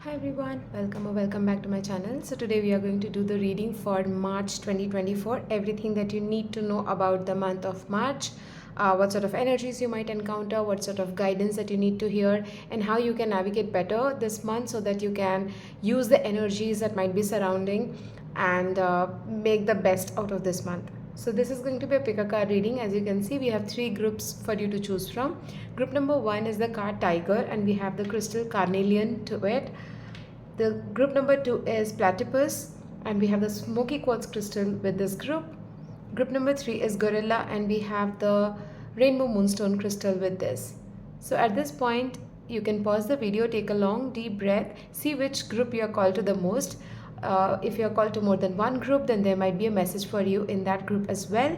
Hi everyone, welcome or welcome back to my channel. So today we are going to do the reading for March 2024, everything that you need to know about the month of March, what sort of energies you might encounter, what sort of guidance that you need to hear, and how you can navigate better this month so that you can use the energies that might be surrounding and make the best out of this month. So this is going to be a pick a card reading. As you can see, we have three groups for you to choose from. Group number one is the card Tiger, and we have the crystal Carnelian to it. The group number two is Platypus, and we have the smoky quartz crystal with this group. Group number three is Gorilla, and we have the rainbow moonstone crystal with this. So at this point, you can pause the video, take a long deep breath, see which group you are called to the most. If you are called to more than one group, then there might be a message for you in that group as well.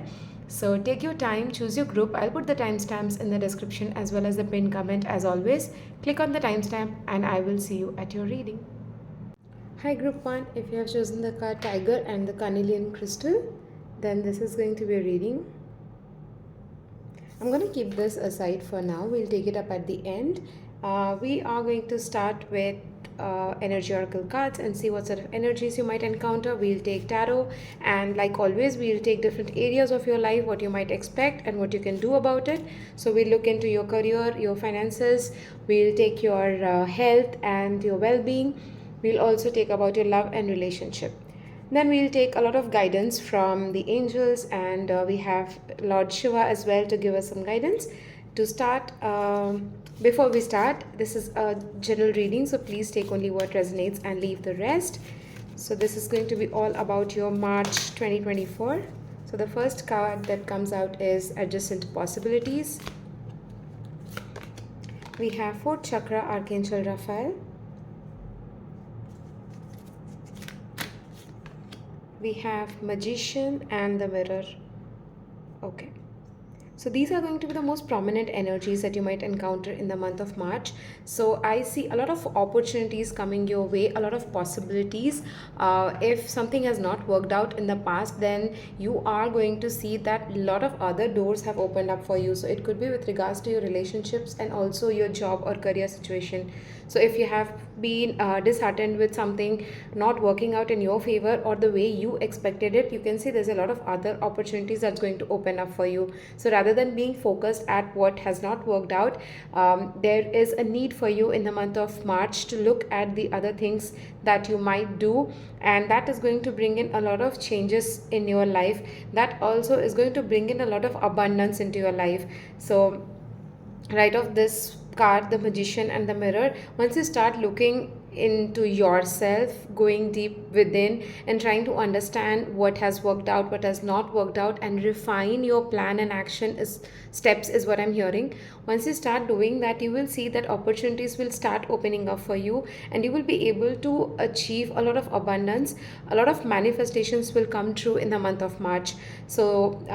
So take your time, choose your group. I'll put the timestamps in the description as well as the pinned comment as always. Click on the timestamp and I will see you at your reading. Hi group 1, if you have chosen the card Tiger and the Carnelian crystal, then this is going to be a reading. I'm going to keep this aside for now. We'll take it up at the end. We are going to start with energy oracle cards and see what sort of energies you might encounter. We'll take tarot, and like always we'll take different areas of your life, what you might expect and what you can do about it. So we'll look into your career, your finances, we'll take your health and your well-being. We'll also take about your love and relationship. Then we'll take a lot of guidance from the angels, and we have Lord Shiva as well to give us some guidance. To start, before we start, this is a general reading, so please take only what resonates and leave the rest. So this is going to be all about your March 2024. So the first card that comes out is Adjacent Possibilities. We have 4th Chakra, Archangel Raphael. We have Magician and the Mirror. Okay. So these are going to be the most prominent energies that you might encounter in the month of March. So I see a lot of opportunities coming your way, a lot of possibilities. If something has not worked out in the past, then you are going to see that a lot of other doors have opened up for you. So it could be with regards to your relationships and also your job or career situation. So if you have been disheartened with something not working out in your favor or the way you expected it, you can see there's a lot of other opportunities that's going to open up for you. So rather than being focused at what has not worked out, there is a need for you in the month of March to look at the other things that you might do, and that is going to bring in a lot of changes in your life. That also is going to bring in a lot of abundance into your life. So right off this card, the Magician and the Mirror, once you start looking into yourself, going deep within and trying to understand what has worked out, what has not worked out, and refine your plan and action steps is what I'm hearing. Once you start doing that, you will see that opportunities will start opening up for you, and you will be able to achieve a lot of abundance. A lot of manifestations will come true in the month of March. So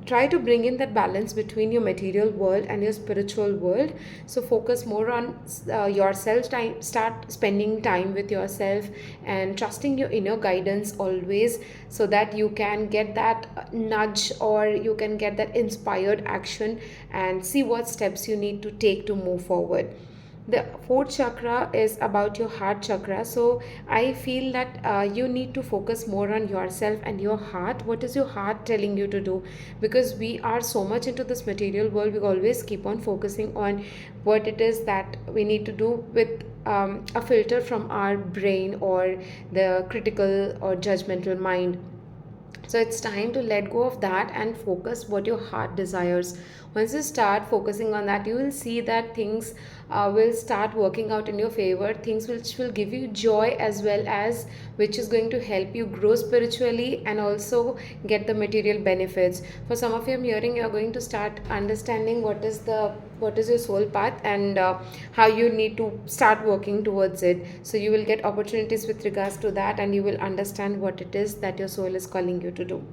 try to bring in that balance between your material world and your spiritual world. So focus more on yourself time, start spending time with yourself and trusting your inner guidance always, so that you can get that nudge or you can get that inspired action and see what steps you need to take to move forward. The 4th chakra is about your heart chakra. So I feel that you need to focus more on yourself and your heart. What is your heart telling you to do? Because we are so much into this material world, we always keep on focusing on what it is that we need to do with a filter from our brain or the critical or judgmental mind. So it's time to let go of that and focus what your heart desires. Once you start focusing on that, you will see that things will start working out in your favor. Things which will give you joy, as well as which is going to help you grow spiritually and also get the material benefits. For some of you, I'm hearing you're going to start understanding what is your soul path, and how you need to start working towards it. So you will get opportunities with regards to that, and you will understand what it is that your soul is calling you to do.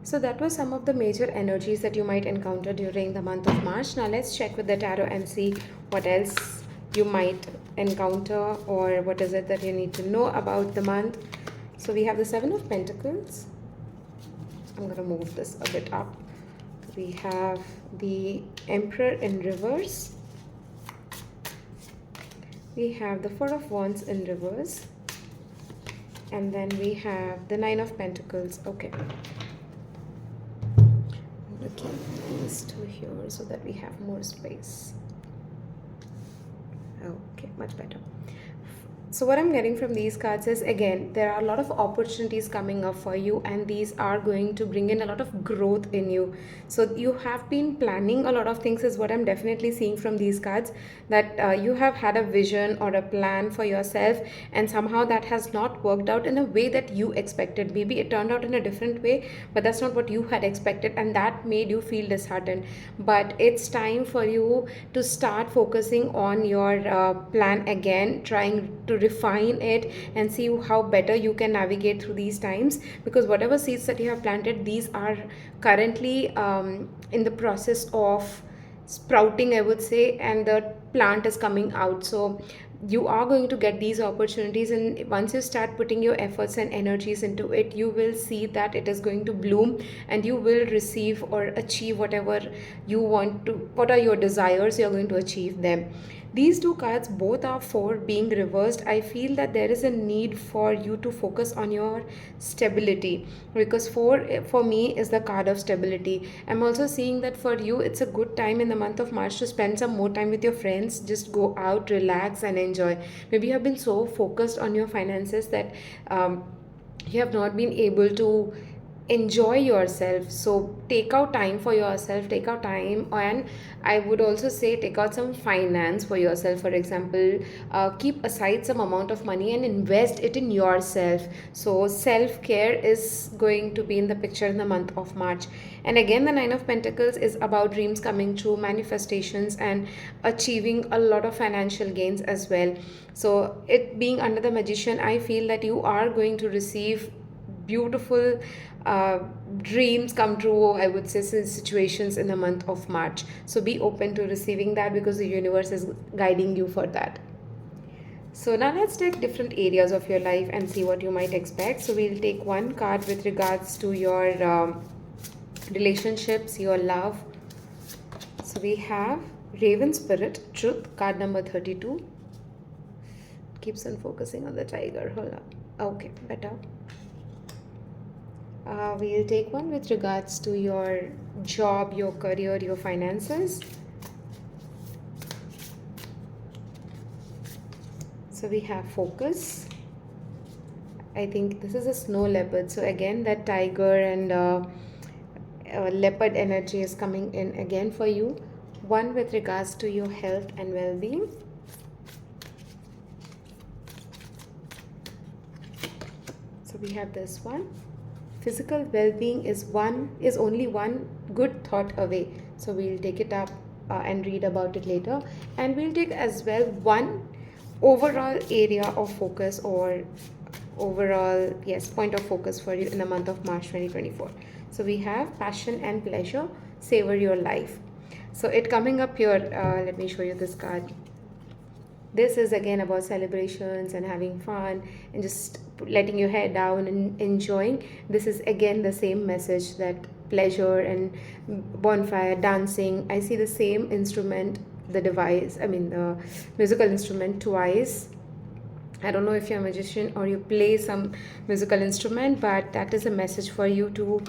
So that was some of the major energies that you might encounter during the month of March. Now let's check with the tarot and see what else you might encounter, or what is it that you need to know about the month. So we have the 7 of Pentacles. I'm going to move this a bit up. We have the Emperor in reverse. We have the Four of Wands in reverse, and then we have the Nine of Pentacles. Okay, looking these two here so that we have more space. Okay, much better. So what I'm getting from these cards is, again, there are a lot of opportunities coming up for you, and these are going to bring in a lot of growth in you. So you have been planning a lot of things is what I'm definitely seeing from these cards, that you have had a vision or a plan for yourself, and somehow that has not worked out in a way that you expected. Maybe it turned out in a different way, but that's not what you had expected, and that made you feel disheartened. But it's time for you to start focusing on your plan again, trying to refine it and see how better you can navigate through these times, because whatever seeds that you have planted, these are currently in the process of sprouting, I would say, and the plant is coming out. So you are going to get these opportunities, and once you start putting your efforts and energies into it, you will see that it is going to bloom, and you will receive or achieve whatever you want to. What are your desires, you're going to achieve them. These two cards both are for being reversed. I feel that there is a need for you to focus on your stability, because for me is the card of stability. I'm also seeing that for you it's a good time in the month of March to spend some more time with your friends. Just go out, relax, and enjoy. Maybe you have been so focused on your finances that you have not been able to enjoy yourself. So take out time for yourself, take out time, and I would also say take out some finance for yourself. For example, keep aside some amount of money and invest it in yourself. So self-care is going to be in the picture in the month of March. And again, the Nine of Pentacles is about dreams coming true, manifestations, and achieving a lot of financial gains as well. So it being under the Magician, I feel that you are going to receive beautiful uh, dreams come true, I would say, situations in the month of March. So be open to receiving that, because the universe is guiding you for that. So now let's take different areas of your life and see what you might expect. So we'll take one card with regards to your relationships, your love. So we have Raven Spirit, Truth, card number 32. Keeps on focusing on the tiger. Hold up. Okay, better. We'll take one with regards to your job, your career, your finances. So we have Focus. I think this is a snow leopard. So again, that tiger and leopard energy is coming in again for you. One with regards to your health and well-being. So we have this one. Physical well-being is only one good thought away. So we'll take it up and read about it later, and we'll take as well one overall area of focus, or overall, yes, point of focus for you in the month of March 2024. So we have passion and pleasure, savor your life. So it coming up here, let me show you this card. This is again about celebrations and having fun and just letting your hair down and enjoying. This is again the same message, that pleasure and bonfire, dancing. I see the same instrument, the device, I mean the musical instrument twice. I don't know if you're a magician or you play some musical instrument, but that is a message for you to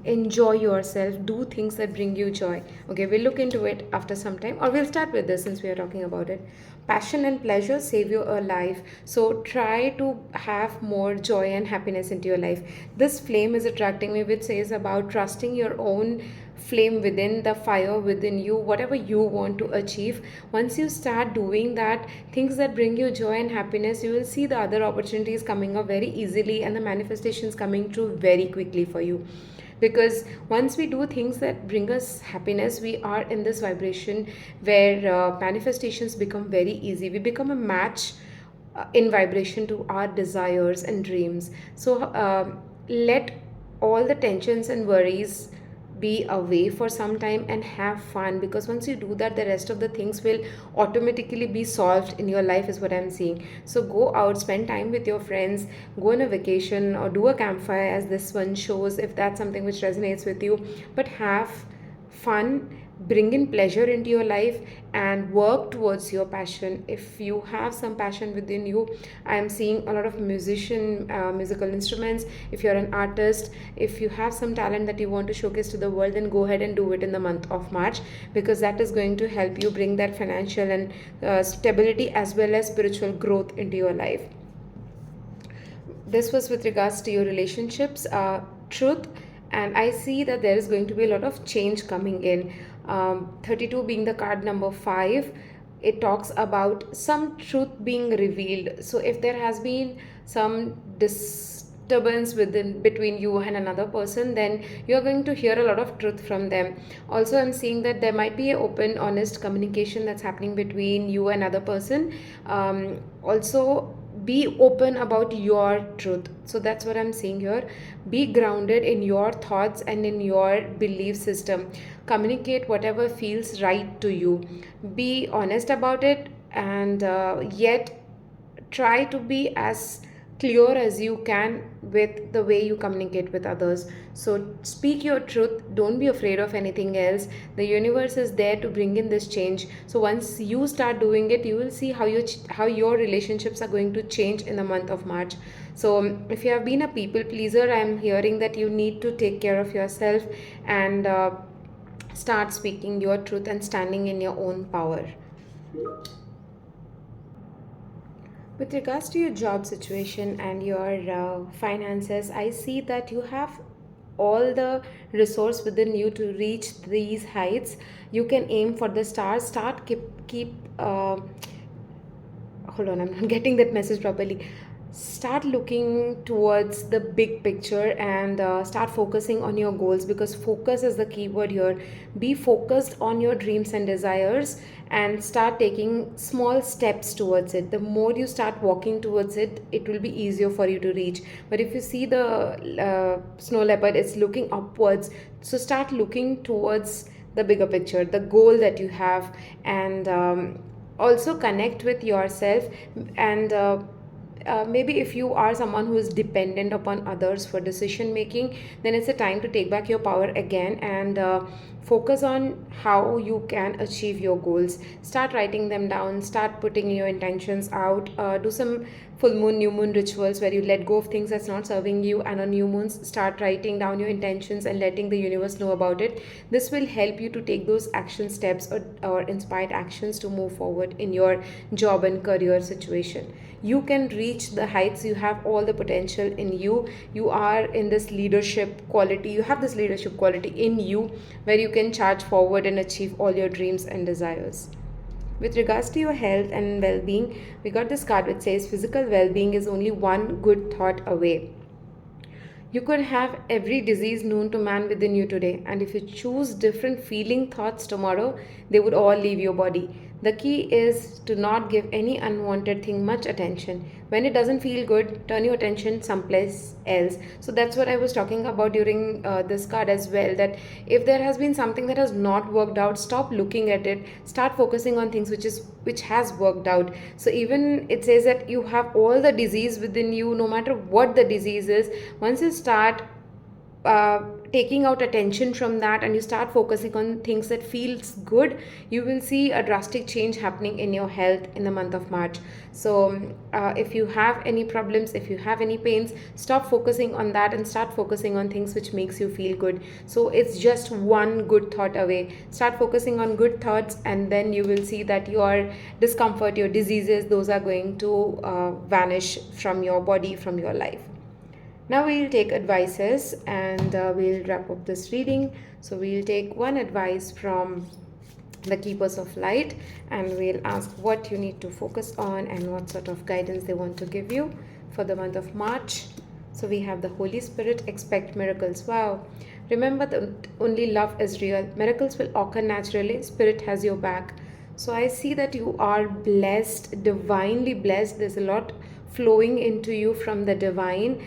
enjoy yourself, do things that bring you joy. Okay, we'll look into it after some time, or we'll start with this since we are talking about it. Passion and pleasure save your life. So try to have more joy and happiness into your life. This flame is attracting me, which says about trusting your own flame within, the fire within you, whatever you want to achieve. Once you start doing that, things that bring you joy and happiness, you will see the other opportunities coming up very easily, and the manifestations coming true very quickly for you. Because once we do things that bring us happiness, we are in this vibration where manifestations become very easy. We become a match in vibration to our desires and dreams. So let all the tensions and worries be away for some time and have fun, because once you do that, the rest of the things will automatically be solved in your life, is what I'm seeing. So go out, spend time with your friends, go on a vacation or do a campfire, as this one shows, if that's something which resonates with you. But have fun, bring in pleasure into your life and work towards your passion. If you have some passion within you, I am seeing a lot of musical instruments. If you're an artist, if you have some talent that you want to showcase to the world, then go ahead and do it in the month of March, because that is going to help you bring that financial and stability as well as spiritual growth into your life. This was with regards to your relationships, truth, and I see that there is going to be a lot of change coming in. 32 being the card number 5, it talks about some truth being revealed. So if there has been some disturbance within between you and another person, then you are going to hear a lot of truth from them. Also, I'm seeing that there might be an open honest communication that's happening between you and other person. Also, be open about your truth. So that's what I'm saying here. Be grounded in your thoughts and in your belief system. Communicate whatever feels right to you. Be honest about it, and yet try to be as clear as you can with the way you communicate with others. So speak your truth, don't be afraid of anything else. The universe is there to bring in this change. So once you start doing it, you will see how your relationships are going to change in the month of March. So if you have been a people pleaser, I am hearing that you need to take care of yourself and start speaking your truth and standing in your own power. With regards to your job situation and your finances, I see that you have all the resource within you to reach these heights. You can aim for the stars. Start keep hold on, I'm not getting that message properly. Start looking towards the big picture and start focusing on your goals, because focus is the key word here. Be focused on your dreams and desires and start taking small steps towards it. The more you start walking towards it, it will be easier for you to reach. But if you see the snow leopard, it's looking upwards. So start looking towards the bigger picture, the goal that you have, and also connect with yourself. And maybe if you are someone who is dependent upon others for decision making, then it's a time to take back your power again and focus on how you can achieve your goals. Start writing them down, start putting your intentions out, do some full moon new moon rituals where you let go of things that's not serving you, and on new moons start writing down your intentions and letting the universe know about it. This will help you to take those action steps, or inspired actions to move forward in your job and career situation. You can reach the heights. You have all the potential in you. You are in this leadership quality, you have this leadership quality in you, where you can charge forward and achieve all your dreams and desires. With regards to your health and well-being, we got this card which says physical well-being is only one good thought away. You could have every disease known to man within you today, and if you choose different feeling thoughts tomorrow, they would all leave your body. The key is to not give any unwanted thing much attention. When it doesn't feel good, turn your attention someplace else. So that's what I was talking about during this card as well. That if there has been something that has not worked out, stop looking at it. Start focusing on things which has worked out. So even it says that you have all the disease within you, no matter what the disease is. Once you start taking out attention from that and you start focusing on things that feels good, you will see a drastic change happening in your health in the month of March. So if you have any problems, if you have any pains, stop focusing on that and start focusing on things which makes you feel good. So it's just one good thought away. Start focusing on good thoughts, and then you will see that your discomfort, your diseases, those are going to vanish from your body, from your life. Now we'll take advices and we'll wrap up this reading. So we'll take one advice from the Keepers of Light and we'll ask what you need to focus on and what sort of guidance they want to give you for the month of March. So we have the Holy Spirit, expect miracles. Wow. Remember that only love is real. Miracles will occur naturally. Spirit has your back. So I see that you are blessed, divinely blessed. There's a lot flowing into you from the divine.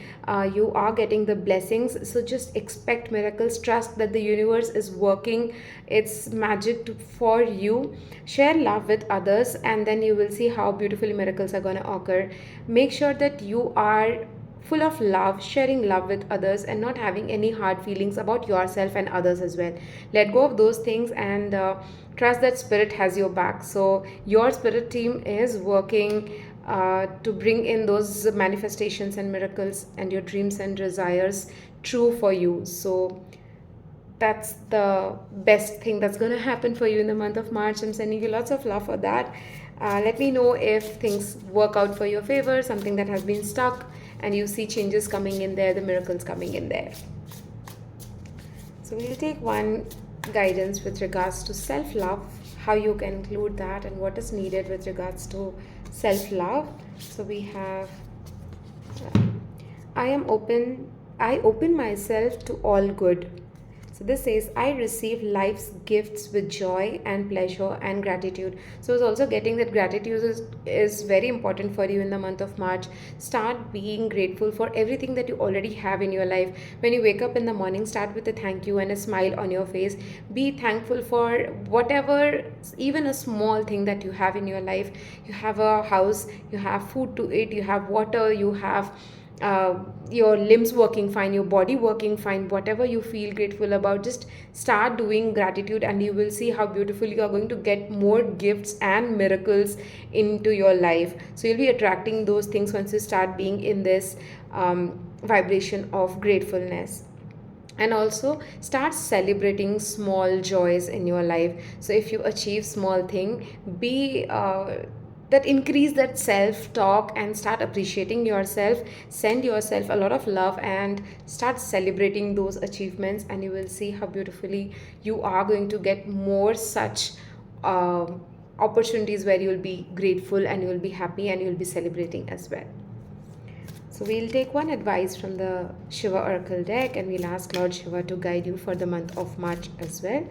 You are getting the blessings. So just expect miracles. Trust that the universe is working its magic for you. Share love with others, and then you will see how beautifully miracles are going to occur. Make sure that you are full of love, sharing love with others, and not having any hard feelings about yourself and others as well. Let go of those things and trust that spirit has your back. So your spirit team is working to bring in those manifestations and miracles and your dreams and desires true for you. So that's the best thing that's going to happen for you in the month of March. I'm sending you lots of love for that. Let me know if things work out for your favor, something that has been stuck, and you see changes coming in there, the miracles coming in there. So we'll take one guidance with regards to self love, how you can include that, and what is needed with regards to self love. So we have I am open, I open myself to all good. So this says, I receive life's gifts with joy and pleasure and gratitude. So it's also getting that gratitude is very important for you in the month of March. Start being grateful for everything that you already have in your life. When you wake up in the morning, start with a thank you and a smile on your face. Be thankful for whatever, even a small thing that you have in your life. You have a house, you have food to eat, you have water, you have your limbs working fine, your body working fine, whatever you feel grateful about, just start doing gratitude and you will see how beautiful you are going to get more gifts and miracles into your life. So you'll be attracting those things once you start being in this vibration of gratefulness. And also start celebrating small joys in your life. So if you achieve small thing, be that increase that self talk and start appreciating yourself, send yourself a lot of love and start celebrating those achievements, and you will see how beautifully you are going to get more such opportunities where you will be grateful and you will be happy and you will be celebrating as well. So we'll take one advice from the Shiva Oracle deck and we'll ask Lord Shiva to guide you for the month of March as well.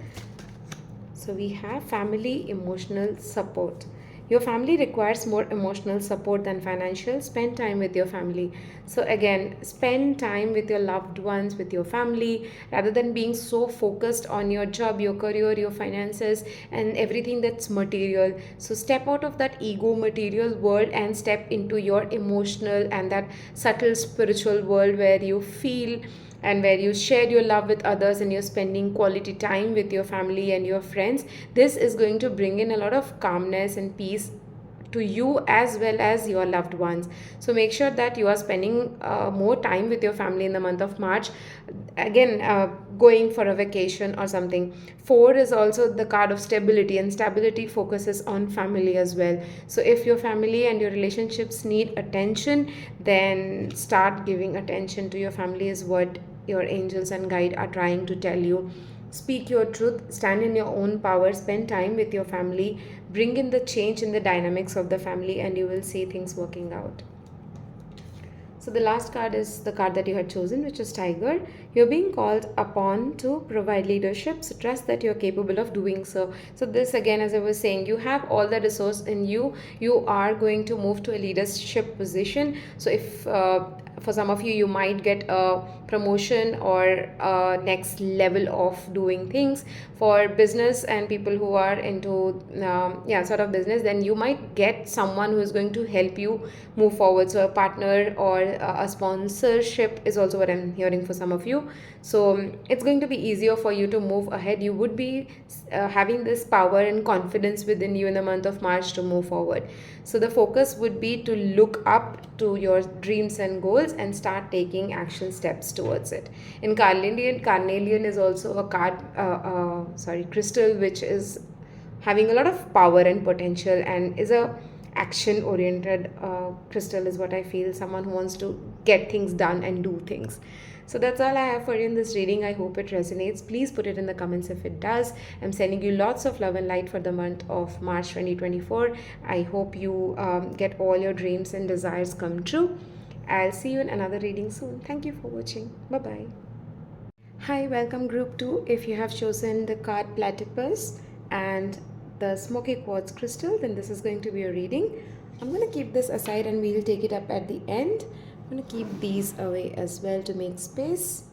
So we have family emotional support. Your family requires more emotional support than financial. Spend time with your family. So again, spend time with your loved ones, with your family, rather than being so focused on your job, your career, your finances, and everything that's material. So step out of that ego material world and step into your emotional and that subtle spiritual world where you feel and where you share your love with others and you're spending quality time with your family and your friends. This is going to bring in a lot of calmness and peace to you as well as your loved ones. So make sure that you are spending more time with your family in the month of March. Again, going for a vacation or something. 4 is also the card of stability, and stability focuses on family as well. So if your family and your relationships need attention, then start giving attention to your family, is what your angels and guide are trying to tell you. Speak your truth, stand in your own power, spend time with your family, bring in the change in the dynamics of the family, and you will see things working out. So the last card is the card that you had chosen, which is Tiger. You're being called upon to provide leadership, so trust that you're capable of doing so. So this again, as I was saying, you have all the resource in you. You are going to move to a leadership position. So if for some of you, you might get a promotion or a next level of doing things. For business and people who are into sort of business, then you might get someone who is going to help you move forward. So a partner or a sponsorship is also what I'm hearing for some of you. So it's going to be easier for you to move ahead. You would be having this power and confidence within you in the month of March to move forward. So the focus would be to look up to your dreams and goals and start taking action steps towards it. In carnelian is also a card crystal, which is having a lot of power and potential and is a action oriented crystal, is what I feel. Someone who wants to get things done and do things. So that's all I have for you in this reading. I hope it resonates. Please put it in the comments if it does. I'm sending you lots of love and light for the month of March 2024. I hope you get all your dreams and desires come true. I'll see you in another reading soon. Thank you for watching. Bye bye. Hi, welcome group 2. If you have chosen the card Platypus and the smoky quartz crystal, then this is going to be a reading. I'm going to keep this aside and we'll take it up at the end. I'm going to keep these away as well to make space.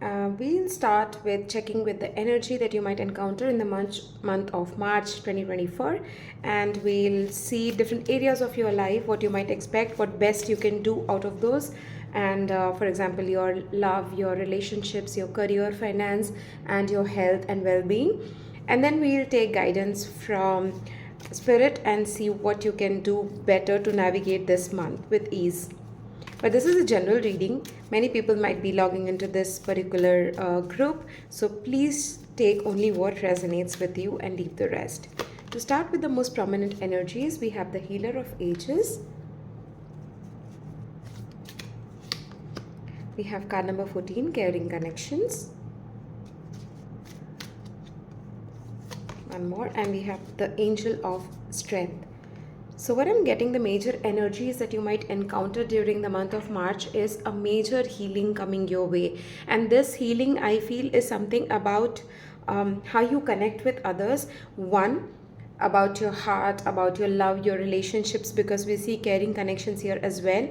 We'll start with checking with the energy that you might encounter in the month of March 2024, and we'll see different areas of your life, what you might expect, what best you can do out of those. And for example, your love, your relationships, your career, finance, and your health and well being. And then we'll take guidance from Spirit and see what you can do better to navigate this month with ease. But this is a general reading. Many people might be logging into this particular group. So please take only what resonates with you and leave the rest. To start with the most prominent energies, we have the Healer of Ages. We have card number 14, Caring Connections. One more, and we have the Angel of Strength. So what I'm getting, the major energies that you might encounter during the month of March is a major healing coming your way. And this healing, I feel, is something about how you connect with others. One, about your heart, about your love, your relationships, because we see caring connections here as well.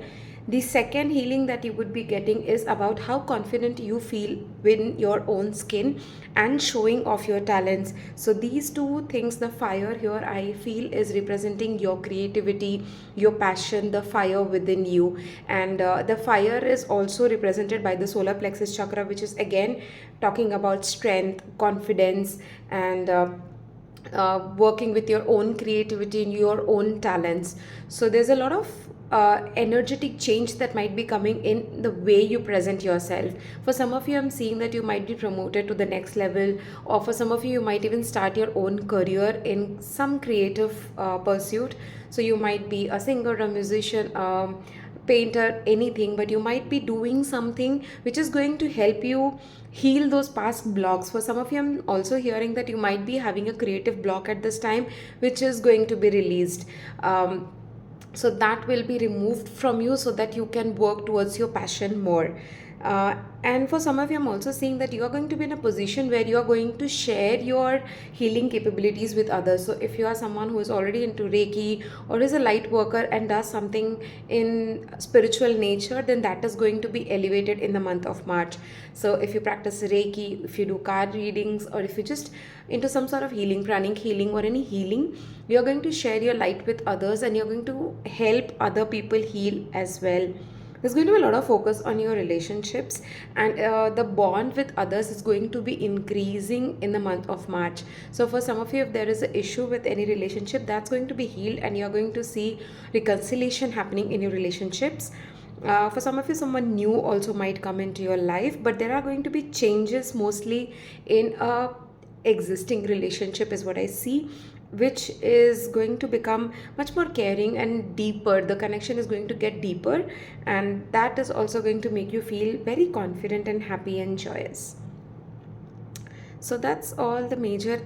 The second healing that you would be getting is about how confident you feel in your own skin and showing off your talents. So these two things, the fire here I feel is representing your creativity, your passion, the fire within you. And the fire is also represented by the solar plexus chakra, which is again talking about strength, confidence, and working with your own creativity and your own talents. So there's a lot of energetic change that might be coming in the way you present yourself. For some of you, I'm seeing that you might be promoted to the next level, or for some of you, you might even start your own career in some creative pursuit. So you might be a singer, a musician, painter, anything, but you might be doing something which is going to help you heal those past blocks. For some of you, I'm also hearing that you might be having a creative block at this time, which is going to be released. So that will be removed from you so that you can work towards your passion more. And for some of you, I'm also seeing that you are going to be in a position where you are going to share your healing capabilities with others. So if you are someone who is already into Reiki or is a light worker and does something in spiritual nature, then that is going to be elevated in the month of March. So if you practice Reiki, if you do card readings, or if you just into some sort of healing, pranic healing, or any healing, you're going to share your light with others and you're going to help other people heal as well. There's going to be a lot of focus on your relationships, and the bond with others is going to be increasing in the month of March. So for some of you, if there is an issue with any relationship, that's going to be healed and you're going to see reconciliation happening in your relationships. For some of you, someone new also might come into your life, but there are going to be changes mostly in a existing relationship is what I see, which is going to become much more caring and deeper. The connection is going to get deeper, and that is also going to make you feel very confident and happy and joyous. So that's all the major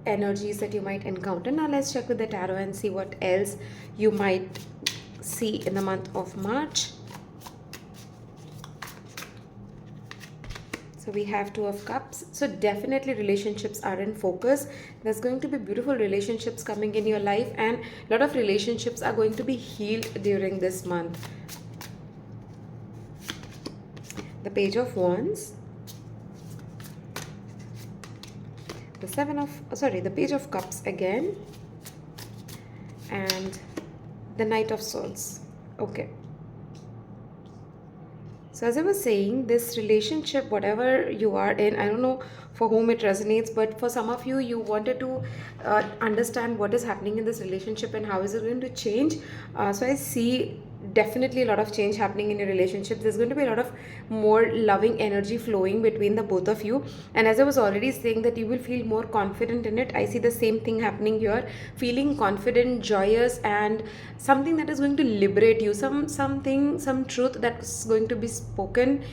energies that you might encounter. Now let's check with the tarot and see what else you might see in the month of March. So we have Two of Cups. So definitely relationships are in focus. There's going to be beautiful relationships coming in your life, and a lot of relationships are going to be healed during this month. The Page of Wands. The Page of Cups again. And the Knight of Swords. Okay. So as I was saying, this relationship, whatever you are in, I don't know for whom it resonates, but for some of you, you wanted to understand what is happening in this relationship and how is it going to change. So I see definitely a lot of change happening in your relationship. There's going to be a lot of more loving energy flowing between the both of you. And as I was already saying that you will feel more confident in it, I see the same thing happening here. Feeling confident, joyous, and something that is going to liberate you. Some truth that's going to be spoken.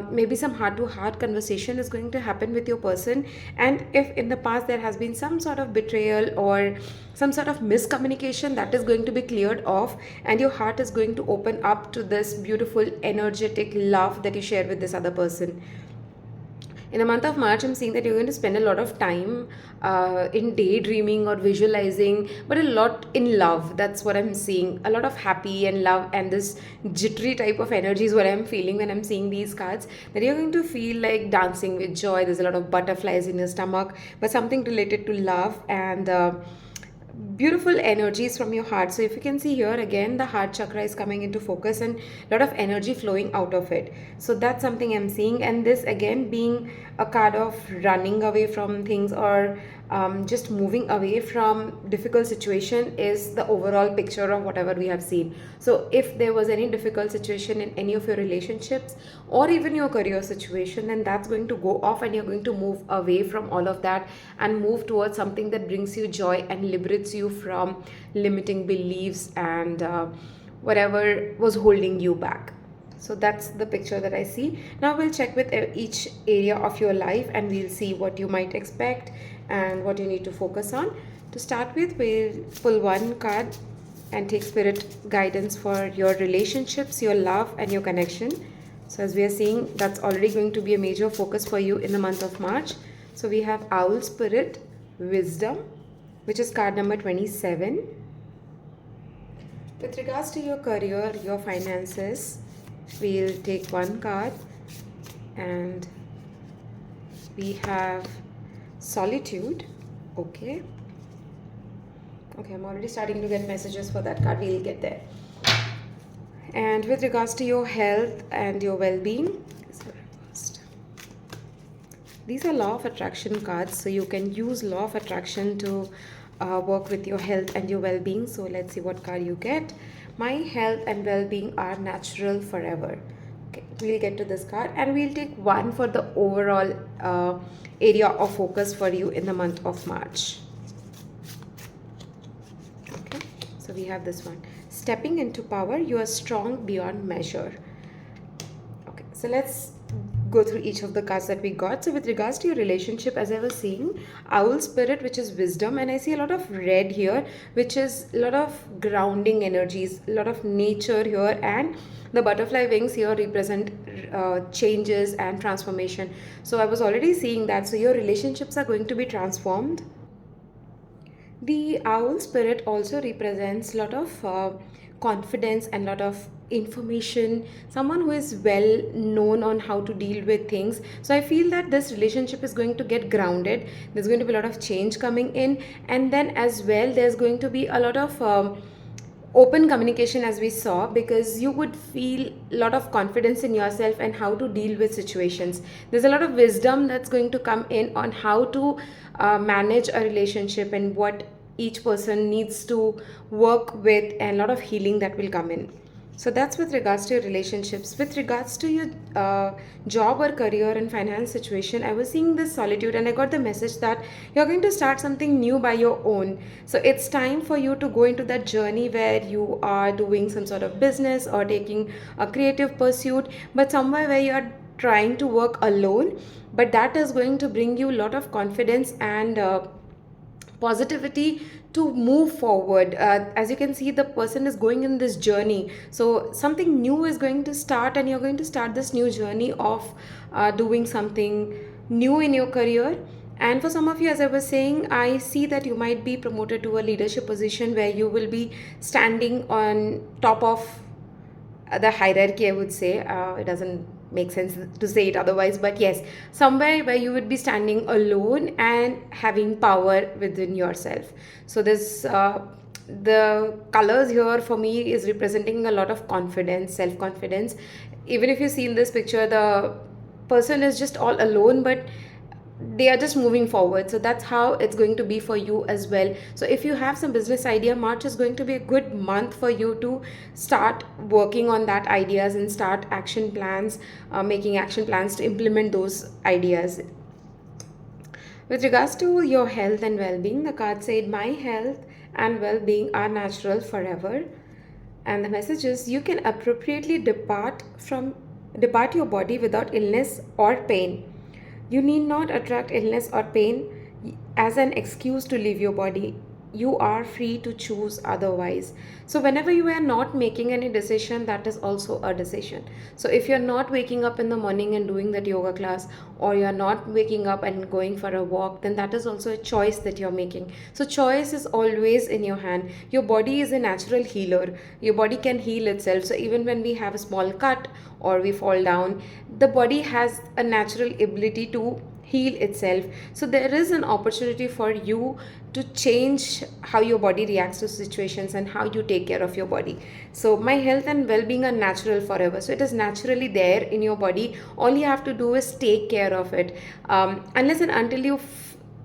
Maybe some heart-to-heart conversation is going to happen with your person. And if in the past there has been some sort of betrayal or some sort of miscommunication, that is going to be cleared off, and your heart is going to open up to this beautiful energetic love that you share with this other person. In the month of March, I'm seeing that you're going to spend a lot of time in daydreaming or visualizing, but a lot in love. That's what I'm seeing. A lot of happy and love and this jittery type of energy is what I'm feeling when I'm seeing these cards. That you're going to feel like dancing with joy. There's a lot of butterflies in your stomach, but something related to love and beautiful energies from your heart. So if you can see here again, the heart chakra is coming into focus and a lot of energy flowing out of it. So that's something I'm seeing, and this again being a card of running away from things or just moving away from difficult situation is the overall picture of whatever we have seen. So if there was any difficult situation in any of your relationships or even your career situation, then that's going to go off and you're going to move away from all of that and move towards something that brings you joy and liberates you from limiting beliefs and whatever was holding you back. So that's the picture that I see. Now we'll check with each area of your life and we'll see what you might expect and what you need to focus on. To start with, we'll pull one card and take spirit guidance for your relationships, your love, and your connection. So as we are seeing, that's already going to be a major focus for you in the month of March. So we have Owl Spirit, Wisdom, which is card number 27. With regards to your career, your finances, we'll take one card and we have Solitude. Okay, I'm already starting to get messages for that card. We'll get there. And with regards to your health and your well-being, these are law of attraction cards, so you can use law of attraction to work with your health and your well-being. So let's see what card you get. My health and well-being are natural forever. Okay, we'll get to this card and we'll take one for the overall area of focus for you in the month of March. Okay, so we have this one. Stepping into power, you are strong beyond measure. Okay, so let's go through each of the cards that we got. So with regards to your relationship, as I was saying, Owl Spirit, which is wisdom, and I see a lot of red here, which is a lot of grounding energies, a lot of nature here, and the butterfly wings here represent changes and transformation. So I was already seeing that. So your relationships are going to be transformed. The Owl Spirit also represents a lot of confidence and a lot of information, someone who is well known on how to deal with things. So I feel that this relationship is going to get grounded. There's going to be a lot of change coming in, and then as well there's going to be a lot of open communication, as we saw, because you would feel a lot of confidence in yourself and how to deal with situations. There's a lot of wisdom that's going to come in on how to manage a relationship and what each person needs to work with, and a lot of healing that will come in. So that's with regards to your relationships. With regards to your job or career and finance situation, I was seeing this Solitude and I got the message that you're going to start something new by your own. So it's time for you to go into that journey where you are doing some sort of business or taking a creative pursuit, but somewhere where you are trying to work alone, but that is going to bring you a lot of confidence and positivity to move forward. As you can see, the person is going in this journey, so something new is going to start and you're going to start this new journey of doing something new in your career. And for some of you, as I was saying, I see that you might be promoted to a leadership position where you will be standing on top of the hierarchy, I would say. It doesn't make sense to say it otherwise, but yes, somewhere where you would be standing alone and having power within yourself. So this the colors here for me is representing a lot of confidence, self-confidence. Even if you see in this picture, the person is just all alone, but they are just moving forward. So that's how it's going to be for you as well. So if you have some business idea, March is going to be a good month for you to start working on that ideas and start action plans, making action plans to implement those ideas. With regards to your health and well-being, the card said my health and well-being are natural forever, and the message is you can appropriately depart your body without illness or pain. You need not attract illness or pain as an excuse to leave your body. you are free to choose otherwise. So whenever you are not making any decision, that is also a decision. So if you're not waking up in the morning and doing that yoga class, or you're not waking up and going for a walk, then that is also a choice that you're making. So choice is always in your hand. Your body is a natural healer. Your body can heal itself. So even when we have a small cut or we fall down, the body has a natural ability to heal itself. So there is an opportunity for you to change how your body reacts to situations and how you take care of your body. So my health and well-being are natural forever, so it is naturally there in your body. All you have to do is take care of it. Unless and until you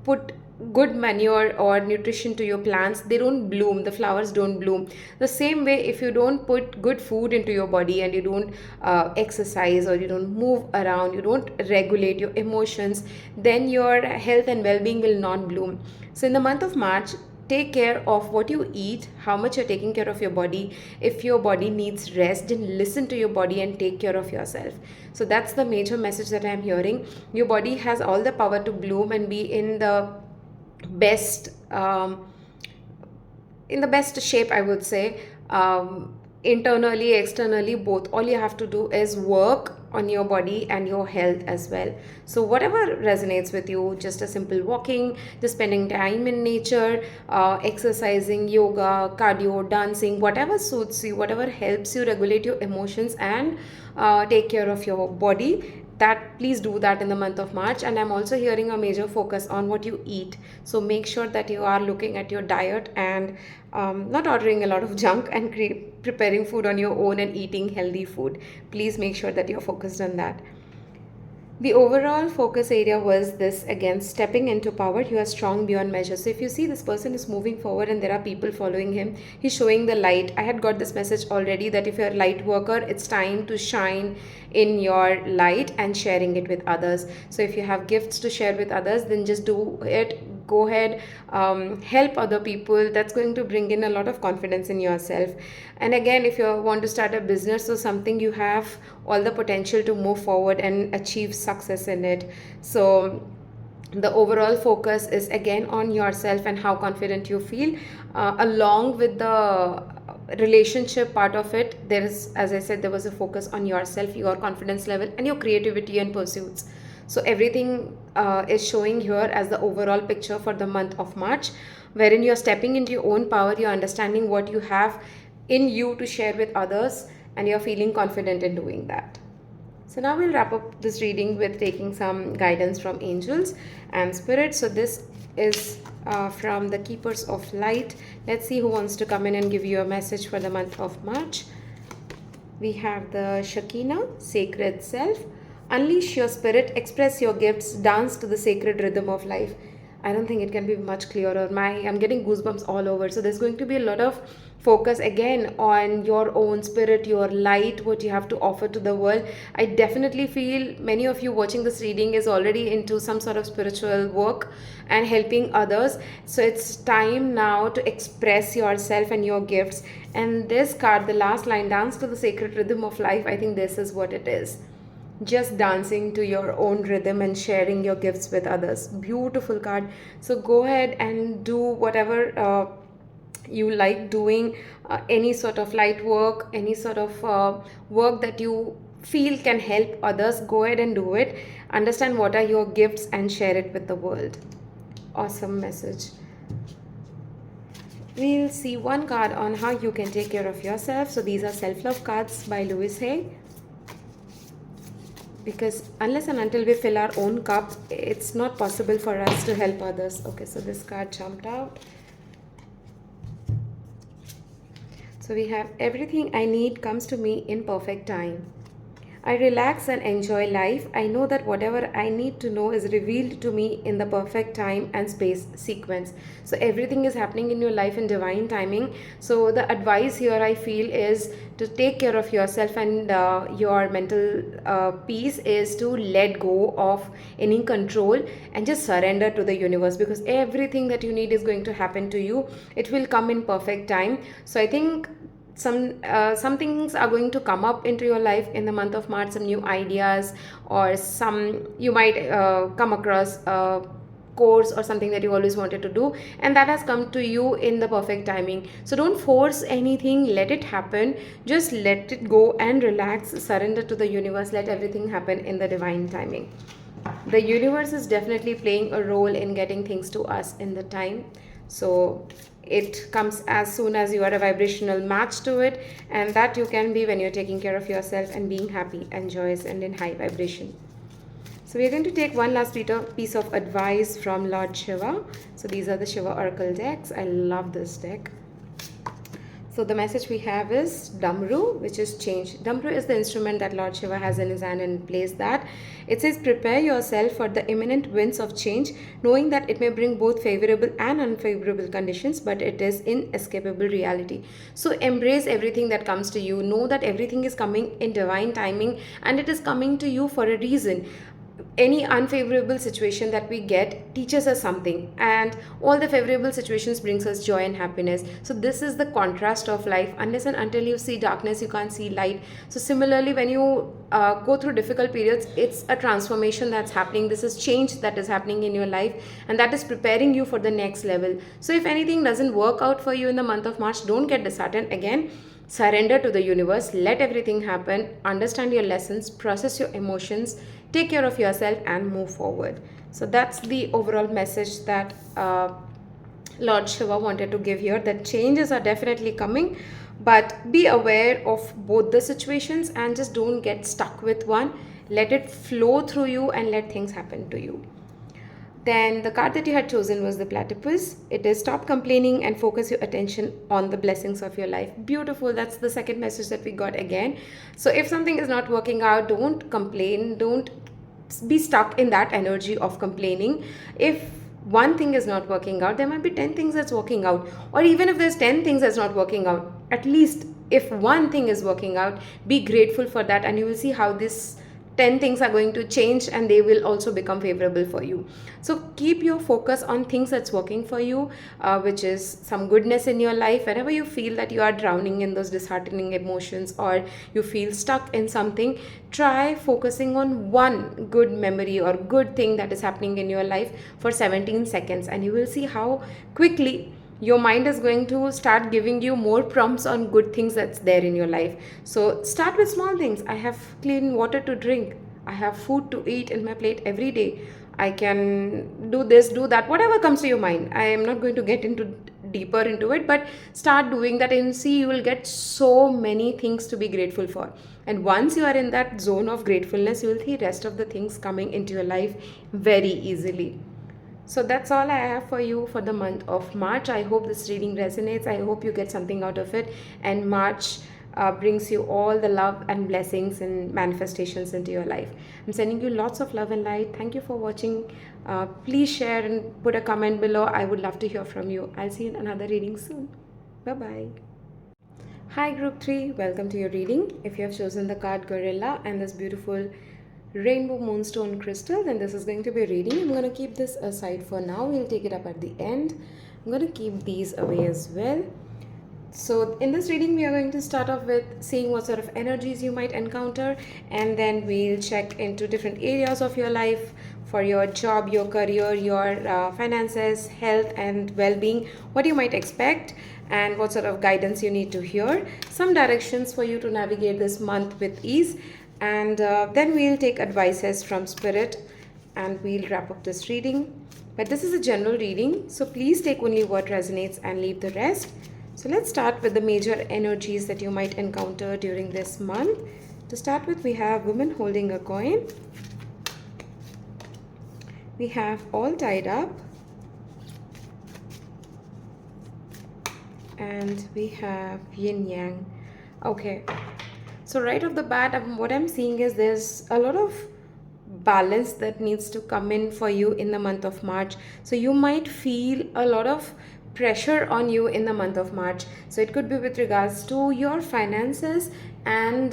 put good manure or nutrition to your plants, they don't bloom, the flowers don't bloom. The same way, if you don't put good food into your body, and you don't exercise, or you don't move around, you don't regulate your emotions, then your health and well-being will not bloom. So in the month of March, take care of what you eat, how much you're taking care of your body. If your body needs rest, then listen to your body and take care of yourself. So that's the major message that I'm hearing. Your body has all the power to bloom and be best um, in the best shape, I would say. Internally, externally, both. All you have to do is work on your body and your health as well. So whatever resonates with you, just a simple walking, just spending time in nature, exercising, yoga, cardio, dancing, whatever suits you, whatever helps you regulate your emotions and take care of your body, that please do that in the month of March. And I'm also hearing a major focus on what you eat. So make sure that you are looking at your diet and not ordering a lot of junk, and preparing food on your own and eating healthy food. Please make sure that you're focused on that. The overall focus area was this again: stepping into power. You are strong beyond measure. So if you see this person is moving forward and there are people following him, he's showing the light. I had got this message already that if you're a light worker, it's time to shine in your light and sharing it with others. So if you have gifts to share with others, then just do it. Go ahead, help other people. That's going to bring in a lot of confidence in yourself. And again, if you want to start a business or something, you have all the potential to move forward and achieve success in it. So the overall focus is again on yourself and how confident you feel, along with the relationship part of it. There is, as I said, there was a focus on yourself, your confidence level, and your creativity and pursuits. So everything is showing here as the overall picture for the month of March, wherein you're stepping into your own power, you're understanding what you have in you to share with others, and you're feeling confident in doing that. So now we'll wrap up this reading with taking some guidance from angels and spirits. So this is from the Keepers of Light. Let's see who wants to come in and give you a message for the month of March. We have the Shekinah, Sacred Self. Unleash your spirit, express your gifts, dance to the sacred rhythm of life. I don't think it can be much clearer. I'm getting goosebumps all over. So there's going to be a lot of focus again on your own spirit, your light, what you have to offer to the world. I definitely feel many of you watching this reading is already into some sort of spiritual work and helping others. So it's time now to express yourself and your gifts. And this card, the last line, dance to the sacred rhythm of life, I think this is what it is. Just dancing to your own rhythm and sharing your gifts with others. Beautiful card. So go ahead and do whatever you like doing, any sort of light work, any sort of work that you feel can help others. Go ahead and do it. Understand what are your gifts and share it with the world. Awesome message. We'll see one card on how you can take care of yourself. So these are self-love cards by Louise Hay. Because unless and until we fill our own cup, it's not possible for us to help others. Okay, so this card jumped out. So we have everything I need comes to me in perfect time. I relax and enjoy life. I know that whatever I need to know is revealed to me in the perfect time and space sequence. So everything is happening in your life in divine timing. So the advice here I feel is to take care of yourself, and your mental peace is to let go of any control and just surrender to the universe, because everything that you need is going to happen to you. It will come in perfect time. So I think some things are going to come up into your life in the month of March, some new ideas, or some you might come across course or something that you always wanted to do, and that has come to you in the perfect timing. So don't force anything, let it happen. Just let it go and relax, surrender to the universe, let everything happen in the divine timing. The universe is definitely playing a role in getting things to us in the time. So it comes as soon as you are a vibrational match to it, and that you can be when you're taking care of yourself and being happy and joyous and in high vibration. So we're going to take one last piece of advice from Lord Shiva. So these are the Shiva Oracle decks. I love this deck. So the message we have is Damru, which is change. Damru is the instrument that Lord Shiva has in his hand and plays that. It says, prepare yourself for the imminent winds of change, knowing that it may bring both favorable and unfavorable conditions, but it is inescapable reality. So embrace everything that comes to you. Know that everything is coming in divine timing, and it is coming to you for a reason. Any unfavorable situation that we get teaches us something, and all the favorable situations brings us joy and happiness. So this is the contrast of life. Unless and until you see darkness, you can't see light. So similarly, when you go through difficult periods, it's a transformation that's happening. This is change that is happening in your life, and that is preparing you for the next level. So if anything doesn't work out for you in the month of March, don't get disheartened. Again, surrender to the universe, let everything happen, understand your lessons, process your emotions, take care of yourself, and move forward. So that's the overall message that Lord Shiva wanted to give here, that changes are definitely coming, but be aware of both the situations and just don't get stuck with one. Let it flow through you and let things happen to you. Then the card that you had chosen was the platypus. It is stop complaining and focus your attention on the blessings of your life. Beautiful. That's the second message that we got again. So if something is not working out, don't complain. Don't be stuck in that energy of complaining. If one thing is not working out, there might be 10 things that's working out. Or even if there's 10 things that's not working out, at least if one thing is working out, be grateful for that, and you will see how this 10 things are going to change and they will also become favorable for you. So keep your focus on things that's working for you, which is some goodness in your life. Whenever you feel that you are drowning in those disheartening emotions or you feel stuck in something, try focusing on one good memory or good thing that is happening in your life for 17 seconds, and you will see how quickly your mind is going to start giving you more prompts on good things that's there in your life. So start with small things. I have clean water to drink, I have food to eat in my plate every day, I can do this, do that, whatever comes to your mind. I am not going to get into deeper into it, but start doing that and see, you will get so many things to be grateful for. And once you are in that zone of gratefulness, you will see rest of the things coming into your life very easily. So that's all I have for you for the month of March. I hope this reading resonates. I hope you get something out of it. And March brings you all the love and blessings and manifestations into your life. I'm sending you lots of love and light. Thank you for watching. Please share and put a comment below. I would love to hear from you. I'll see you in another reading soon. Bye-bye. Hi Group 3, welcome to your reading. If you have chosen the card Gorilla and this beautiful rainbow moonstone crystal, then this is going to be a reading. I'm going to keep this aside for now. We'll take it up at the end. I'm going to keep these away as well. So in this reading, we are going to start off with seeing what sort of energies you might encounter, and then we'll check into different areas of your life for your job, your career, your finances, health and well-being, what you might expect and what sort of guidance you need to hear, some directions for you to navigate this month with ease, and then we'll take advices from Spirit and we'll wrap up this reading. But this is a general reading, so please take only what resonates and leave the rest. So let's start with the major energies that you might encounter during this month. To start with, we have women holding a coin. We have all tied up. And we have yin yang. Okay. So right off the bat, what I'm seeing is there's a lot of balance that needs to come in for you in the month of March. So you might feel a lot of pressure on you in the month of March. So it could be with regards to your finances and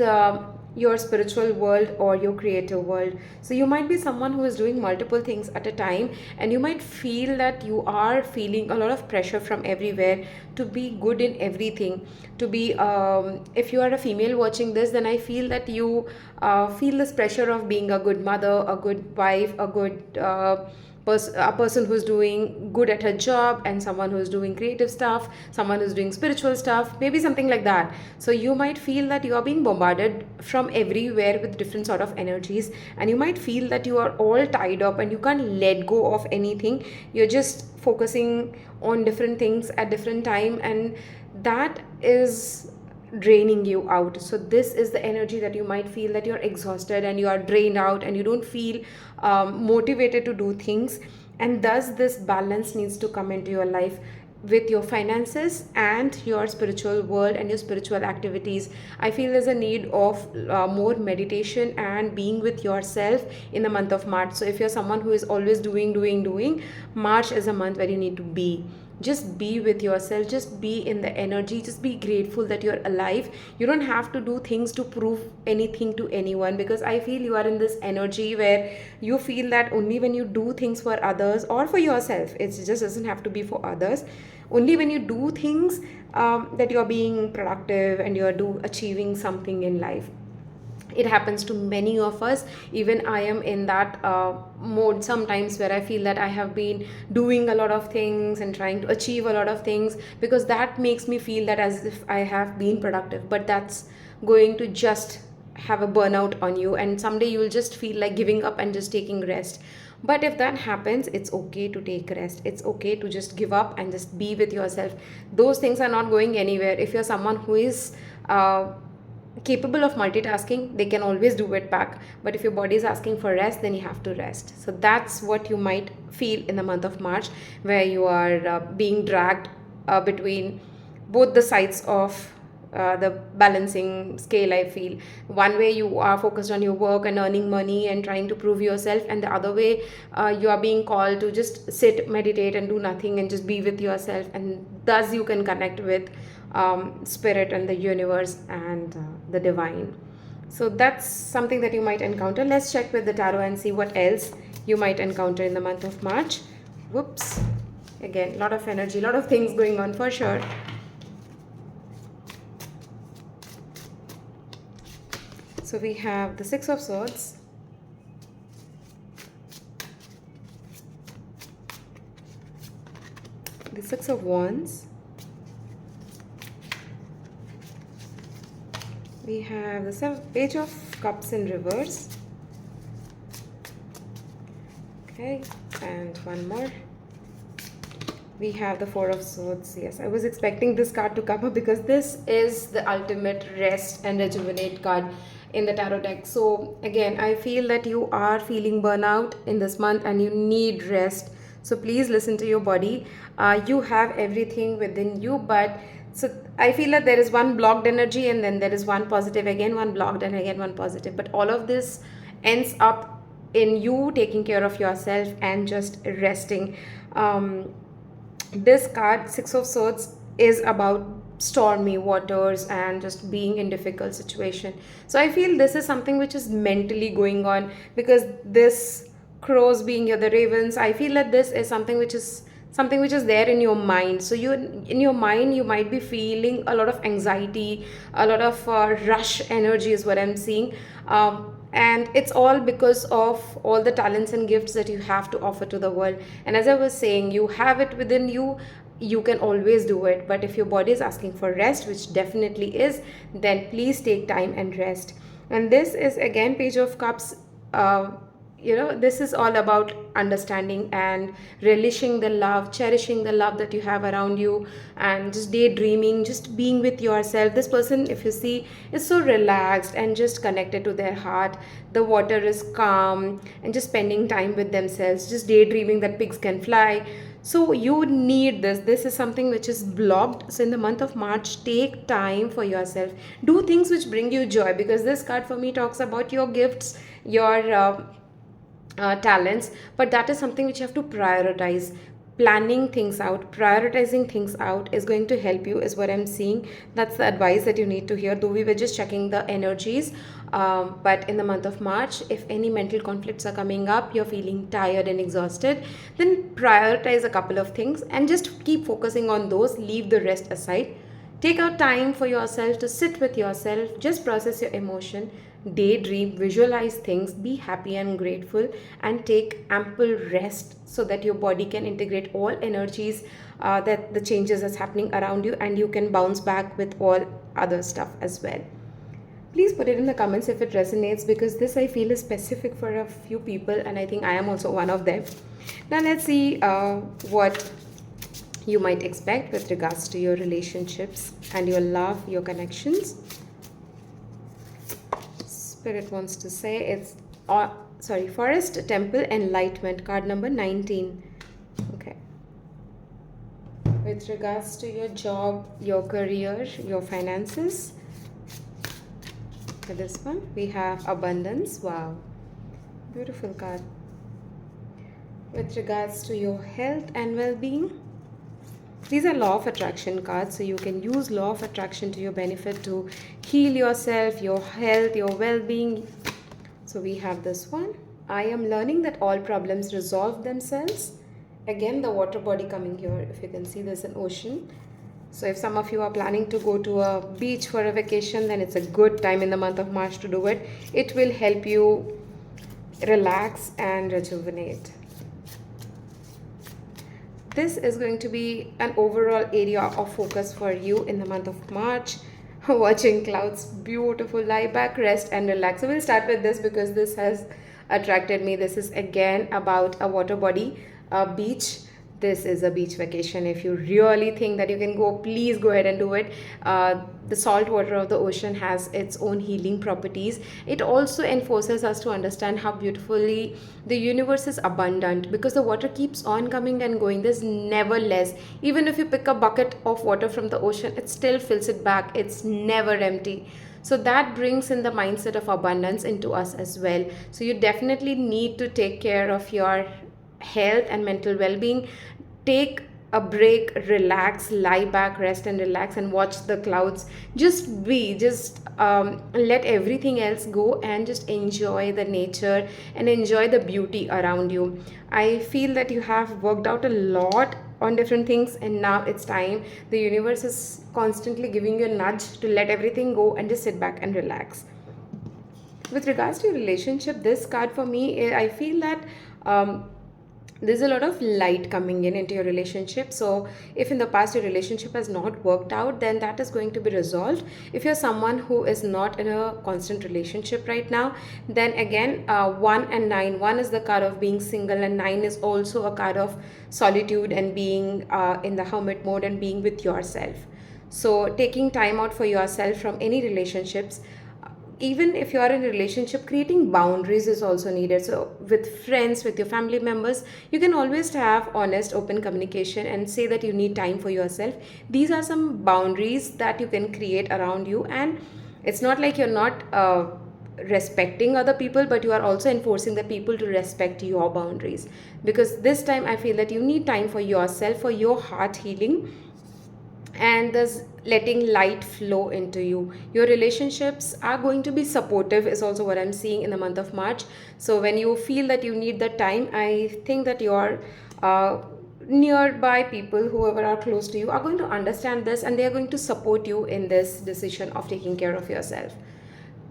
your spiritual world or your creative world. So you might be someone who is doing multiple things at a time, and you might feel that you are feeling a lot of pressure from everywhere to be good in everything, to be if you are a female watching this, then I feel that you feel this pressure of being a good mother, a good wife, a good a person who's doing good at her job, and someone who's doing creative stuff, someone who's doing spiritual stuff, maybe something like that. So you might feel that you are being bombarded from everywhere with different sort of energies, and you might feel that you are all tied up and you can't let go of anything. You're just focusing on different things at different time, and that is draining you out. So this is the energy that you might feel, that you're exhausted and you are drained out and you don't feel motivated to do things. And thus this balance needs to come into your life with your finances and your spiritual world and your spiritual activities. I feel there's a need of more meditation and being with yourself in the month of March. So if you're someone who is always doing, March is a month where you need to be, just be with yourself, just be in the energy, just be grateful that you're alive. You don't have to do things to prove anything to anyone, because I feel you are in this energy where you feel that only when you do things for others or for yourself, it just doesn't have to be for others, only when you do things that you're being productive and you're achieving something in life. It happens to many of us. Even I am in that mode sometimes, where I feel that I have been doing a lot of things and trying to achieve a lot of things, because that makes me feel that as if I have been productive. But that's going to just have a burnout on you, and someday you will just feel like giving up and just taking rest. But if that happens, it's okay to take rest, it's okay to just give up and just be with yourself. Those things are not going anywhere. If you're someone who is capable of multitasking, they can always do it back. But if your body is asking for rest, then you have to rest. So that's what you might feel in the month of March, where you are being dragged between both the sides of the balancing scale. I feel one way you are focused on your work and earning money and trying to prove yourself, and the other way you are being called to just sit, meditate and do nothing and just be with yourself, and thus you can connect with spirit and the universe and the divine. So that's something that you might encounter. Let's check with the tarot and see what else you might encounter in the month of March. Whoops. Again, a lot of energy, a lot of things going on for sure. So we have the Six of Swords, the Six of Wands, we have the Page of Cups in reverse. Okay, and one more. We have the Four of Swords. Yes, I was expecting this card to come up, because this is the ultimate rest and rejuvenate card in the tarot deck. So again, I feel that you are feeling burnout in this month and you need rest. So please listen to your body. You have everything within you, but so I feel that there is one blocked energy, and then there is one positive, again one blocked, and again one positive. But all of this ends up in you taking care of yourself and just resting. This card, Six of Swords, is about stormy waters and just being in difficult situation. So I feel this is something which is mentally going on, because this crows being here, the ravens, I feel that this is something which is there in your mind. So you, in your mind, you might be feeling a lot of anxiety, a lot of rush energy is what I'm seeing. And it's all because of all the talents and gifts that you have to offer to the world. And as I was saying, you have it within you, you can always do it. But if your body is asking for rest, which definitely is, then please take time and rest. And this is again Page of Cups. This is all about understanding and relishing the love, cherishing the love that you have around you, and just daydreaming, just being with yourself. This person, if you see, is so relaxed and just connected to their heart. The water is calm and just spending time with themselves, just daydreaming that pigs can fly. So you need this. This is something which is blocked. So in the month of March, take time for yourself. Do things which bring you joy, because this card for me talks about your gifts, your talents, but that is something which you have to prioritize. Planning things out, prioritizing things out is going to help you, is what I'm seeing. That's the advice that you need to hear, though we were just checking the energies. But in the month of March, if any mental conflicts are coming up, you're feeling tired and exhausted, then prioritize a couple of things and just keep focusing on those. Leave the rest aside. Take out time for yourself to sit with yourself, just process your emotion, daydream, visualize things, be happy and grateful, and take ample rest so that your body can integrate all energies that the changes that's happening around you, and you can bounce back with all other stuff as well. Please put it in the comments if it resonates, because this I feel is specific for a few people, and I think I am also one of them. Now let's see what you might expect with regards to your relationships and your love, your connections. Spirit wants to say it's Forest Temple Enlightenment, card number 19. Okay. With regards to your job, your career, your finances, for this one we have abundance. Wow, beautiful card. With regards to your health and well-being, these are law of attraction cards, so you can use law of attraction to your benefit to heal yourself, your health, your well-being. So we have this one. I am learning that all problems resolve themselves. Again, the water body coming here. If you can see, there's an ocean. So if some of you are planning to go to a beach for a vacation, then it's a good time in the month of March to do it. It will help you relax and rejuvenate. This is going to be an overall area of focus for you in the month of March. Watching clouds, beautiful. Lie back, rest and relax. So we'll start with this because this has attracted me. This is again about a water body, a beach. This is a beach vacation. If you really think that you can go, please go ahead and do it. The salt water of the ocean has its own healing properties. It also enforces us to understand how beautifully the universe is abundant, because the water keeps on coming and going. There's never less. Even if you pick a bucket of water from the ocean, it still fills it back. It's never empty. So that brings in the mindset of abundance into us as well. So you definitely need to take care of your health and mental well-being. Take a break, relax, lie back, rest and relax, and watch the clouds. Just let everything else go and just enjoy the nature and enjoy the beauty around you. I feel that you have worked out a lot on different things, and now it's time. The universe is constantly giving you a nudge to let everything go and just sit back and relax. With regards to your relationship, this card for me, I feel that there's a lot of light coming in into your relationship. So if in the past your relationship has not worked out, then that is going to be resolved. If you're someone who is not in a constant relationship right now, then again, 1 and 9, 1 is the card of being single, and 9 is also a card of solitude and being in the hermit mode and being with yourself. So taking time out for yourself from any relationships. Even if you are in a relationship, creating boundaries is also needed. So with friends, with your family members, you can always have honest, open communication and say that you need time for yourself. These are some boundaries that you can create around you, and it's not like you're not respecting other people, but you are also enforcing the people to respect your boundaries, because this time I feel that you need time for yourself, for your heart healing, and thus letting light flow into you. Your relationships are going to be supportive is also what I'm seeing in the month of March. So when you feel that you need the time, I think that your nearby people, whoever are close to you, are going to understand this, and they are going to support you in this decision of taking care of yourself.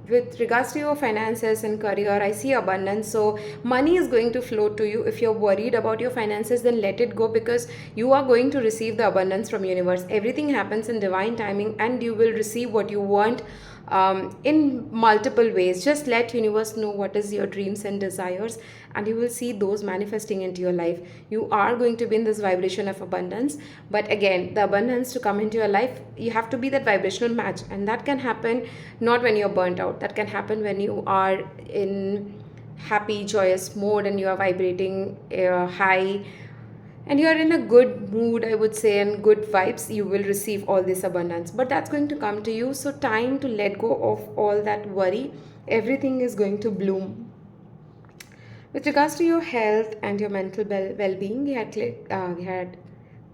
With regards to your finances and career, I see abundance. So money is going to flow to you. If you're worried about your finances, then let it go, because you are going to receive the abundance from universe. Everything happens in divine timing, and you will receive what you want in multiple ways. Just let universe know what is your dreams and desires, and you will see those manifesting into your life. You are going to be in this vibration of abundance, but again, the abundance to come into your life, you have to be that vibrational match, and that can happen not when you're burnt out. That can happen when you are in happy, joyous mode, and you are vibrating high, and you are in a good mood, I would say, and good vibes. You will receive all this abundance, but that's going to come to you. So time to let go of all that worry. Everything is going to bloom. With regards to your health and your mental well-being, we had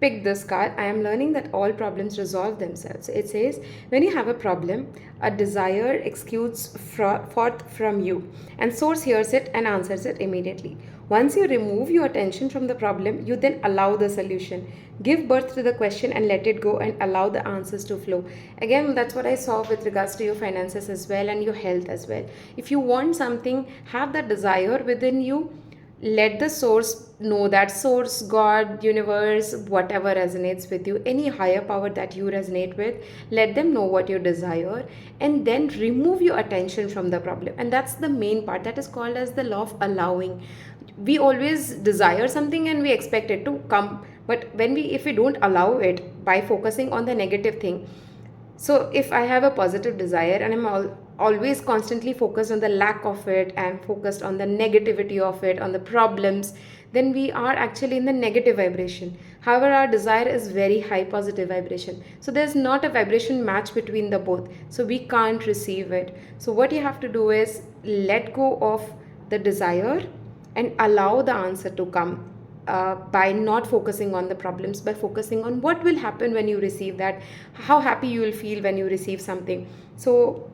picked this card, I am learning that all problems resolve themselves. It says, when you have a problem, a desire exudes forth from you, and source hears it and answers it immediately. Once you remove your attention from the problem, you then allow the solution. Give birth to the question and let it go and allow the answers to flow. Again, that's what I saw with regards to your finances as well and your health as well. If you want something, have that desire within you, let the source know, that source, god, universe, whatever resonates with you, any higher power that you resonate with, let them know what you desire, and then remove your attention from the problem. And that's the main part, that is called as the law of allowing. We always desire something and we expect it to come, but when we if we don't allow it by focusing on the negative thing. So if I have a positive desire and always constantly focused on the lack of it and focused on the negativity of it, on the problems, then we are actually in the negative vibration. However, our desire is very high positive vibration. So there's not a vibration match between the both. So we can't receive it. So what you have to do is let go of the desire and allow the answer to come, by not focusing on the problems, by focusing on what will happen when you receive that, how happy you will feel when you receive something. So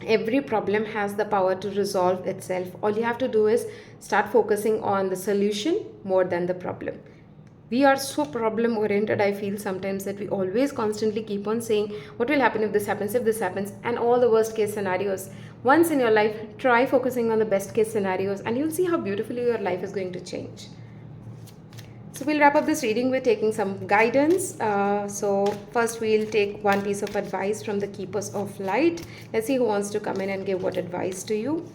every problem has the power to resolve itself. All you have to do is start focusing on the solution more than the problem. We are so problem oriented, I feel sometimes, that we always constantly keep on saying what will happen if this happens, if this happens, and all the worst case scenarios. Once in your life, try focusing on the best case scenarios and you'll see how beautifully your life is going to change. So we'll wrap up this reading with taking some guidance. So first we'll take one piece of advice from the Keepers of Light. Let's see who wants to come in and give what advice to you.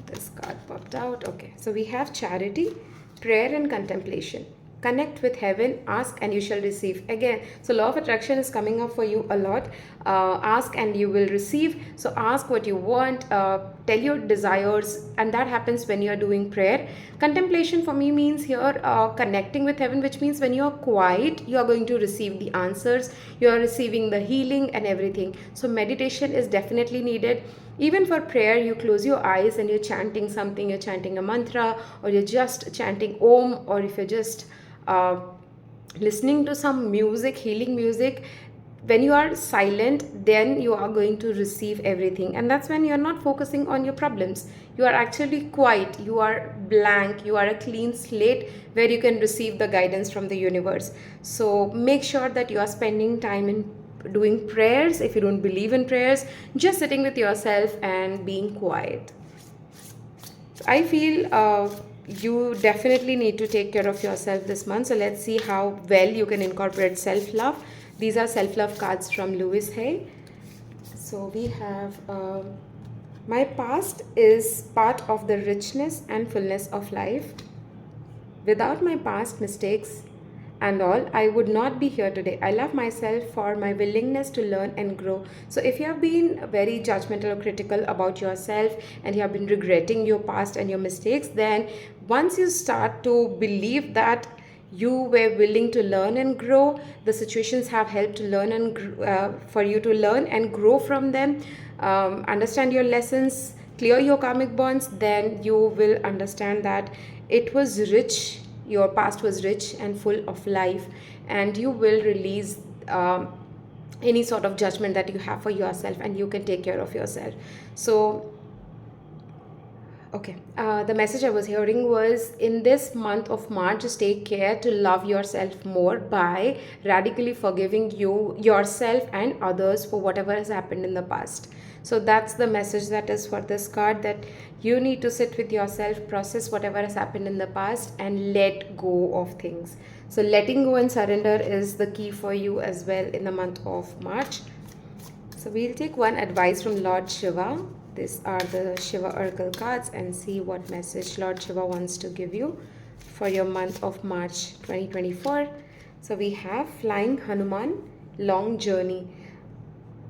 This card popped out. Okay, so we have charity, prayer and contemplation. Connect with heaven, ask and you shall receive. Again, so law of attraction is coming up for you a lot. Ask and you will receive. So ask what you want, tell your desires, and that happens when you are doing prayer. Contemplation for me means here connecting with heaven, which means when you are quiet, you are going to receive the answers, you are receiving the healing and everything. So meditation is definitely needed. Even for prayer, you close your eyes and you're chanting something, you're chanting a mantra, or you're just chanting Om, or if you're just uh, listening to some music, healing music. When you are silent, then you are going to receive everything, and that's when you're not focusing on your problems. You are actually quiet, you are blank, you are a clean slate where you can receive the guidance from the universe. So make sure that you are spending time in doing prayers. If you don't believe in prayers, just sitting with yourself and being quiet. So I feel you definitely need to take care of yourself this month. So let's see how well you can incorporate self-love. These are self-love cards from Louise Hay. So we have my past is part of the richness and fullness of life. Without my past mistakes and all, I would not be here today. I love myself for my willingness to learn and grow. So if you have been very judgmental or critical about yourself and you have been regretting your past and your mistakes, then once you start to believe that you were willing to learn and grow, the situations have helped to learn and for you to learn and grow from them, understand your lessons, clear your karmic bonds, then you will understand that it was rich, your past was rich and full of life, and you will release any sort of judgment that you have for yourself, and you can take care of yourself. So okay, the message I was hearing was, in this month of March, just take care to love yourself more by radically forgiving yourself and others for whatever has happened in the past. So that's the message that is for this card, that you need to sit with yourself, process whatever has happened in the past, and let go of things. So letting go and surrender is the key for you as well in the month of March. So we'll take one advice from Lord Shiva. These are the Shiva Oracle cards, and see what message Lord Shiva wants to give you for your month of March 2024. So we have Flying Hanuman, long journey.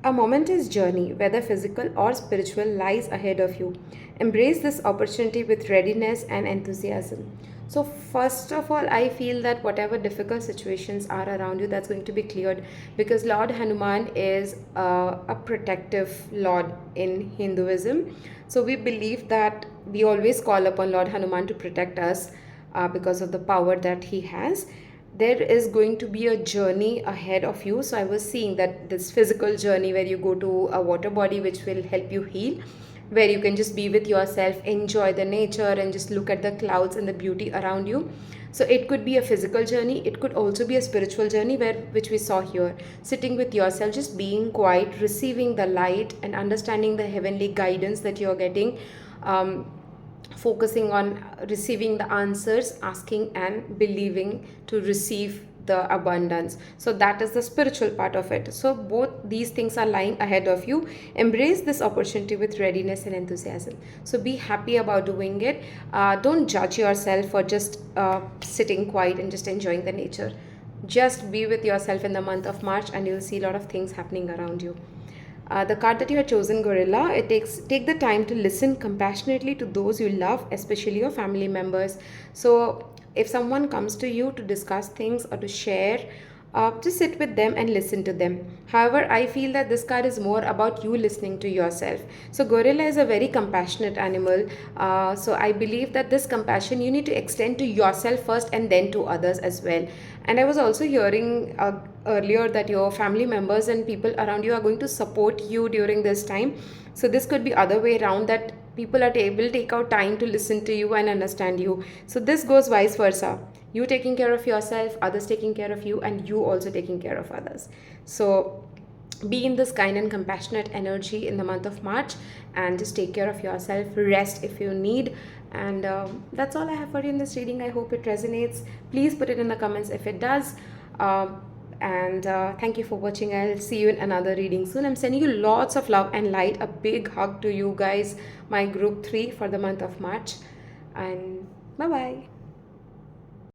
A momentous journey, whether physical or spiritual, lies ahead of you. Embrace this opportunity with readiness and enthusiasm. So first of all, I feel that whatever difficult situations are around you, that's going to be cleared, because Lord Hanuman is a protective Lord in Hinduism. So we believe that we always call upon Lord Hanuman to protect us because of the power that he has. there is going to be a journey ahead of you. So I was seeing that this physical journey where you go to a water body which will help you heal, where you can just be with yourself, enjoy the nature, and just look at the clouds and the beauty around you. So it could be a physical journey, it could also be a spiritual journey, where which we saw here, sitting with yourself, just being quiet, receiving the light and understanding the heavenly guidance that you're getting, focusing on receiving the answers, asking and believing to receive the abundance. So that is the spiritual part of it. So both these things are lying ahead of you. Embrace this opportunity with readiness and enthusiasm. So be happy about doing it. Don't judge yourself for just sitting quiet and just enjoying the nature. Just be with yourself in the month of March, and you'll see a lot of things happening around you. The card that you have chosen, Gorilla, it takes take the time to listen compassionately to those you love, especially your family members. So if someone comes to you to discuss things or to share, just sit with them and listen to them. However, I feel that this card is more about you listening to yourself. So gorilla is a very compassionate animal. So I believe that this compassion you need to extend to yourself first and then to others as well. And I was also hearing earlier that your family members and people around you are going to support you during this time. So this could be other way around, that people are will take out time to listen to you and understand you. So this goes vice versa, you taking care of yourself, others taking care of you, and you also taking care of others. So be in this kind and compassionate energy in the month of March, and just take care of yourself, rest if you need. And that's all I have for you in this reading. I hope it resonates. Please put it in the comments if it does. And thank you for watching. I'll see you in another reading soon. I'm sending you lots of love and light. A big hug to you guys, my group 3 for the month of March. And bye bye.